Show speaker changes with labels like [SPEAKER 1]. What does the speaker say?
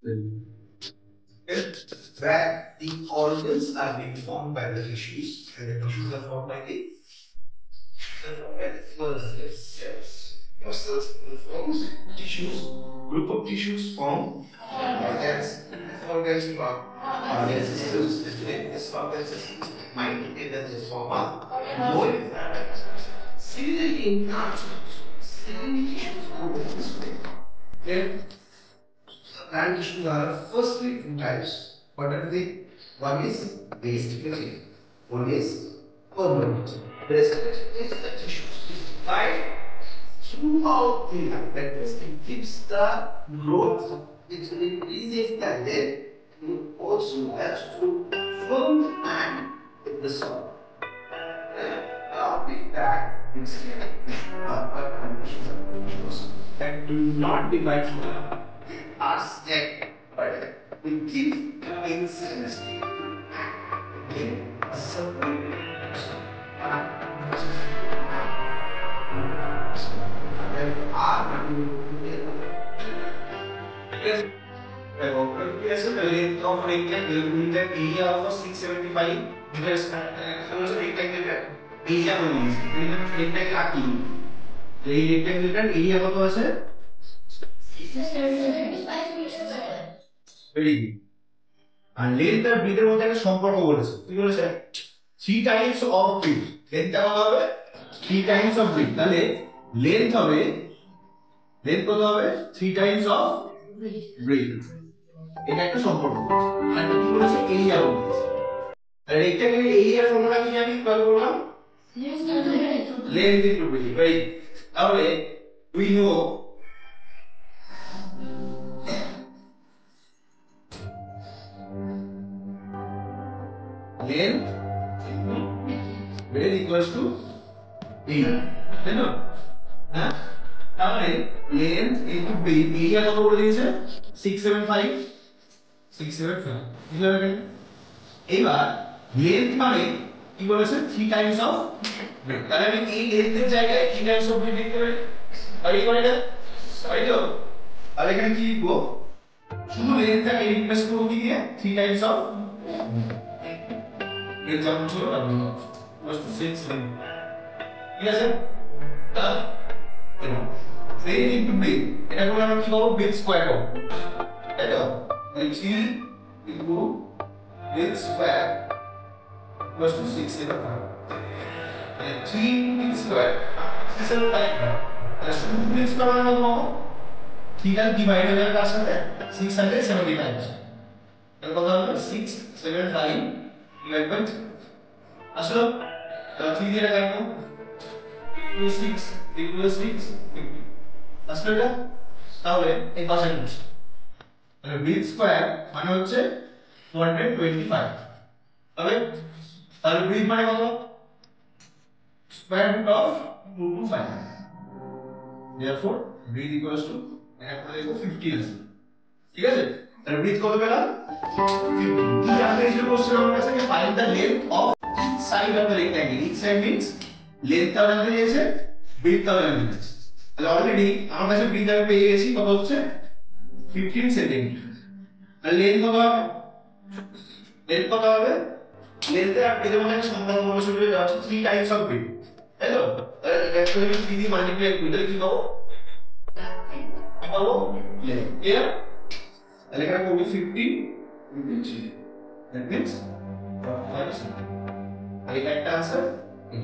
[SPEAKER 1] Where the organs are being formed by the tissues, and the tissues are formed by the muscles forms tissues, group of tissues form organs, organs form organ systems, this organ systems mind, and then this form a whole. Similarly, in plants, similarly tissues go this way. Then plant tissues are firstly two types. What are they? One is basically, one is permanent. The respiratory is the tissues divide throughout the life. That means it keeps the growth, it increases the depth, it also has to firm and in the soil. With that, it's and do not divide are stacked, but we keep insensitive in some yes, of rectangle area of 675 meters rectangle area only rectangle আকি এই rectangle area কত আছে 675 very good আর length আর ব্রিথের মধ্যে একটা সম্পর্ক বলেছে কি বলেছে 3 টাইমস অফ ব্রিথ লেন্থ কত হবে 3 টাইমস অফ ব্রিথ তাহলে লেন্থ হবে লেন্থ কত হবে 3 টাইমস অফ ব্রিথ এটা একটা সম্পর্ক আর কি বলেছে এরিয়া বলেছে আর রেক্টাঙ্গেল এরিয়ার ফর্মুলা কি জানি কল করলাম লেন্থ ইনটু ব্রিথ রাইট তাহলে we know length breadth equals to area তাই না হ্যাঁ তাহলে length into breadth এরিয়া কত বলে দিয়েছে 675 বুঝলে কেন এবার length মানে কি বলেছে 3 টাইমস অফ breadth তাহলে আমি এই length এর জায়গায় 3 টাইমস অফ breadth লিখতে পারি আর এই করে তাই তো আর এখানে কি লিখবো শুধু lengthটাকে রিপ্লেস করব কি দিয়ে 3 Times of example was to say something. Yes, sir. They need to be. এটা করে আমরা কি পাবো bit square পাবো তাই তো 3 into bit square was to 675 and 3 bit square 675 তাহলে শুধু bit square মানে কত 3 টা ডিভাইড হয়ে যাবে তার সাথে 675 তাহলে কত হবে 675 divided by 3 আসলো 3 দিয়ে কাটবো 6 equals 6 আসলো এটা তাহলে এই পাশে নিচ্ছি তাহলে ব্রিথ স্কয়ার মানে হচ্ছে 225 তবে তাহলে ব্রিথ মানে কত square root of 225 therefore breathe equals to এখন দেখো 15 আছে ঠিক আছে তাহলে ব্রিথ কত পেলাম 15 কি জানতে এই কোশ্চেন আমার কাছে যে find the length of side of the rectangle each side means length টা জানতে চেয়েছে width টা জানতে চেয়েছে তাহলে অলরেডি আমার কাছে width আমি পেয়ে গেছি কত হচ্ছে 15 সেন্টিমিটার আর লেন্থ কত হবে লেন্থ কত হবে লেন্থ এর আপনি যেমন একটা সম্পর্ক বলে শুরু হয়ে যাচ্ছে 3 টাইমস অফ width তাই তো তাহলে এটা যদি 3 দিয়ে মাল্টিপ্লাই করি তাহলে কি পাবো পাবো লেন্থ ক্লিয়ার তাহলে এখানে করব 15 that means 5 cm I get answer. Yes.